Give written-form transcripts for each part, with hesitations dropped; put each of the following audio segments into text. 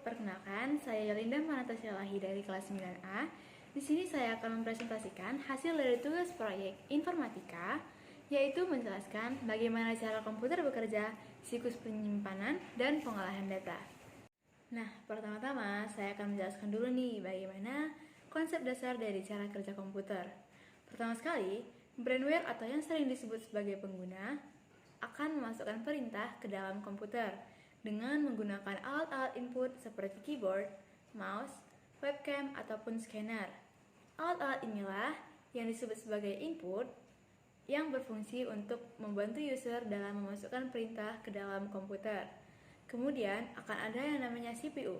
Perkenalkan, saya Yolinda Manatasya Lahi dari kelas 9A. Di sini saya akan mempresentasikan hasil dari tugas proyek informatika, yaitu menjelaskan bagaimana cara komputer bekerja, siklus penyimpanan, dan pengolahan data. Nah, pertama-tama saya akan menjelaskan dulu nih bagaimana konsep dasar dari cara kerja komputer. Pertama sekali, brainware atau yang sering disebut sebagai pengguna akan memasukkan perintah ke dalam komputer dengan menggunakan alat-alat input seperti keyboard, mouse, webcam, ataupun scanner. Alat-alat inilah yang disebut sebagai input yang berfungsi untuk membantu user dalam memasukkan perintah ke dalam komputer. Kemudian akan ada yang namanya CPU.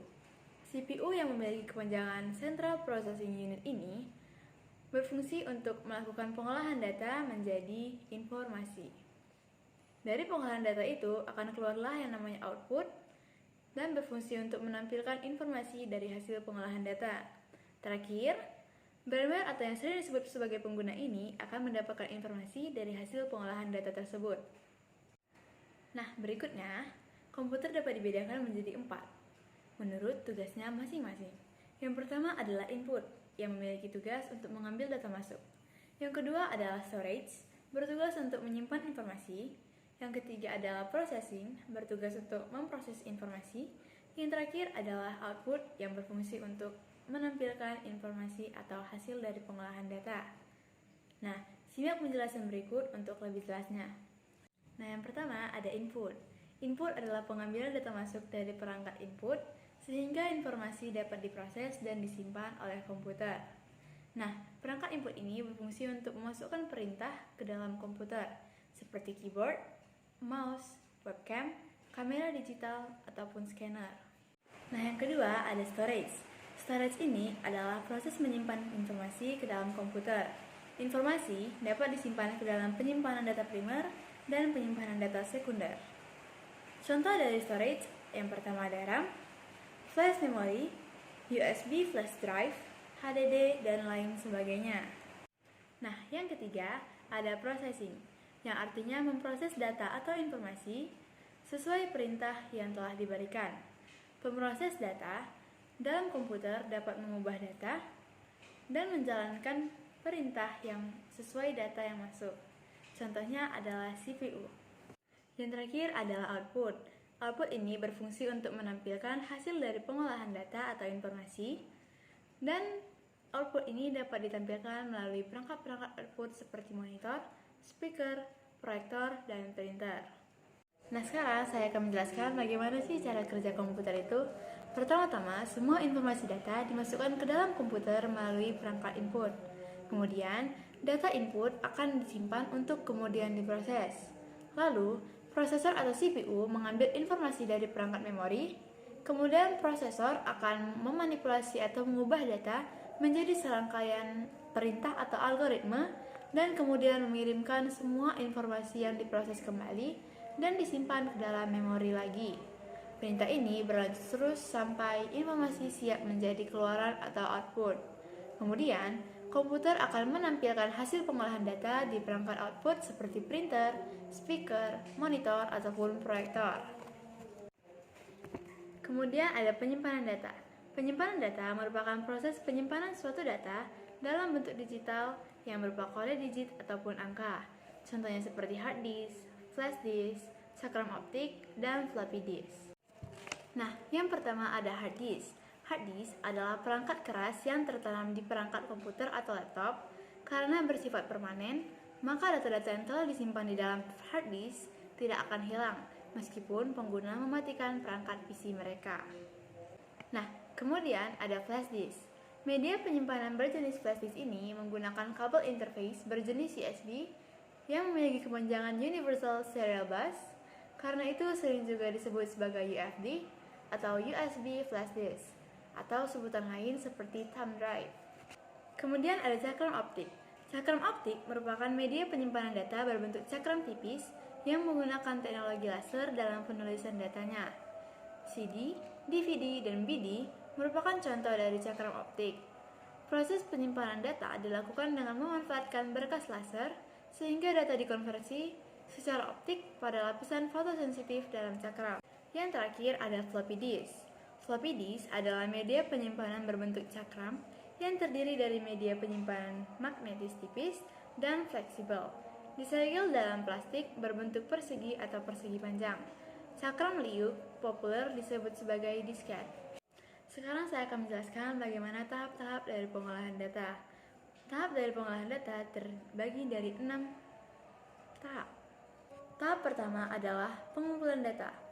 CPU yang memiliki kepanjangan Central Processing Unit ini berfungsi untuk melakukan pengolahan data menjadi informasi. Dari pengolahan data itu akan keluarlah yang namanya output dan berfungsi untuk menampilkan informasi dari hasil pengolahan data. Terakhir, brainware atau yang sering disebut sebagai pengguna ini akan mendapatkan informasi dari hasil pengolahan data tersebut. Nah, berikutnya, komputer dapat dibedakan menjadi 4 menurut tugasnya masing-masing. Yang pertama adalah input, yang memiliki tugas untuk mengambil data masuk. Yang kedua adalah storage, bertugas untuk menyimpan informasi. Yang ketiga adalah processing, bertugas untuk memproses informasi. Yang terakhir adalah output, yang berfungsi untuk menampilkan informasi atau hasil dari pengolahan data. Nah, simak penjelasan berikut untuk lebih jelasnya. Nah, yang pertama ada input. Input adalah pengambilan data masuk dari perangkat input, sehingga informasi dapat diproses dan disimpan oleh komputer. Nah, perangkat input ini berfungsi untuk memasukkan perintah ke dalam komputer, seperti keyboard, mouse, webcam, kamera digital, ataupun scanner. Nah, yang kedua ada storage. Storage ini adalah proses menyimpan informasi ke dalam komputer. Informasi dapat disimpan ke dalam penyimpanan data primer dan penyimpanan data sekunder. Contoh dari storage, yang pertama ada RAM, flash memory, USB flash drive, HDD, dan lain sebagainya. Nah, yang ketiga ada processing, yang artinya memproses data atau informasi sesuai perintah yang telah diberikan. Pemroses data dalam komputer dapat mengubah data dan menjalankan perintah yang sesuai data yang masuk. Contohnya adalah CPU. Yang terakhir adalah output. Output ini berfungsi untuk menampilkan hasil dari pengolahan data atau informasi, dan output ini dapat ditampilkan melalui perangkat-perangkat output seperti monitor, speaker, proyektor, dan printer. Nah, sekarang saya akan menjelaskan bagaimana sih cara kerja komputer itu. Pertama-tama, semua informasi data dimasukkan ke dalam komputer melalui perangkat input. Kemudian, data input akan disimpan untuk kemudian diproses. Lalu, prosesor atau CPU mengambil informasi dari perangkat memori. Kemudian, prosesor akan memanipulasi atau mengubah data menjadi serangkaian perintah atau algoritma, dan kemudian mengirimkan semua informasi yang diproses kembali dan disimpan ke dalam memori lagi. Perintah ini berlanjut terus sampai informasi siap menjadi keluaran atau output. Kemudian, komputer akan menampilkan hasil pengolahan data di perangkat output seperti printer, speaker, monitor, ataupun proyektor. Kemudian ada penyimpanan data. Penyimpanan data merupakan proses penyimpanan suatu data dalam bentuk digital yang berupa kode digit ataupun angka. Contohnya seperti hard disk, flash disk, cakram optik, dan floppy disk. Nah, yang pertama ada hard disk. Hard disk adalah perangkat keras yang tertanam di perangkat komputer atau laptop. Karena bersifat permanen, maka data-data yang telah disimpan di dalam hard disk tidak akan hilang meskipun pengguna mematikan perangkat PC mereka. Nah, kemudian ada flash disk. Media penyimpanan berjenis flash disk ini menggunakan kabel interface berjenis USB yang memiliki kepanjangan Universal Serial Bus. Karena itu sering juga disebut sebagai UFD atau USB flash disk, atau sebutan lain seperti thumb drive. Kemudian ada cakram optik. Cakram optik merupakan media penyimpanan data berbentuk cakram tipis yang menggunakan teknologi laser dalam penulisan datanya. CD, DVD, dan BD merupakan contoh dari cakram optik. Proses penyimpanan data dilakukan dengan memanfaatkan berkas laser sehingga data dikonversi secara optik pada lapisan fotosensitif dalam cakram. Yang terakhir ada floppy disk. Floppy disk adalah media penyimpanan berbentuk cakram yang terdiri dari media penyimpanan magnetis tipis dan fleksibel, disegel dalam plastik berbentuk persegi atau persegi panjang. Cakram liuk populer disebut sebagai disket. Sekarang saya akan menjelaskan bagaimana tahap-tahap dari pengolahan data. Tahap dari pengolahan data terbagi dari 6 tahap. Tahap pertama adalah pengumpulan data.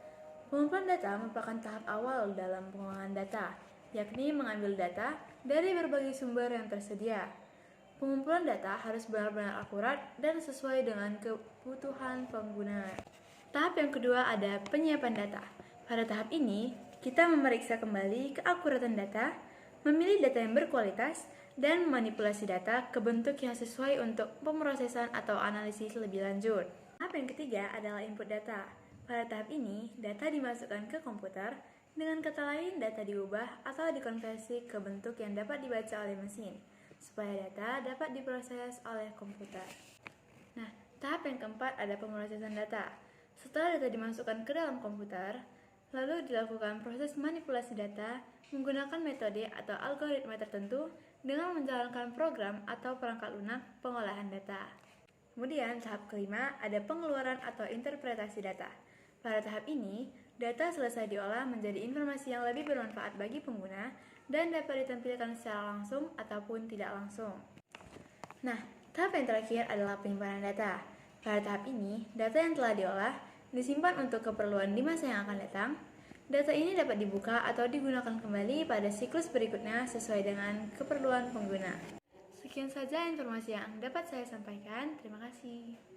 Pengumpulan data merupakan tahap awal dalam pengolahan data, yakni mengambil data dari berbagai sumber yang tersedia. Pengumpulan data harus benar-benar akurat dan sesuai dengan kebutuhan pengguna. Tahap yang kedua ada penyiapan data. Pada tahap ini, kita memeriksa kembali keakuratan data, memilih data yang berkualitas, dan manipulasi data ke bentuk yang sesuai untuk pemrosesan atau analisis lebih lanjut. Tahap yang ketiga adalah input data. Pada tahap ini, data dimasukkan ke komputer, dengan kata lain data diubah atau dikonversi ke bentuk yang dapat dibaca oleh mesin, supaya data dapat diproses oleh komputer. Nah, tahap yang keempat ada pemrosesan data. Setelah data dimasukkan ke dalam komputer, lalu dilakukan proses manipulasi data menggunakan metode atau algoritma tertentu dengan menjalankan program atau perangkat lunak pengolahan data. Kemudian tahap kelima ada pengeluaran atau interpretasi data. Pada tahap ini, data selesai diolah menjadi informasi yang lebih bermanfaat bagi pengguna dan dapat ditampilkan secara langsung ataupun tidak langsung. Nah, tahap yang terakhir adalah penyimpanan data. Pada tahap ini, data yang telah diolah disimpan untuk keperluan di masa yang akan datang. Data ini dapat dibuka atau digunakan kembali pada siklus berikutnya sesuai dengan keperluan pengguna. Sekian saja informasi yang dapat saya sampaikan. Terima kasih.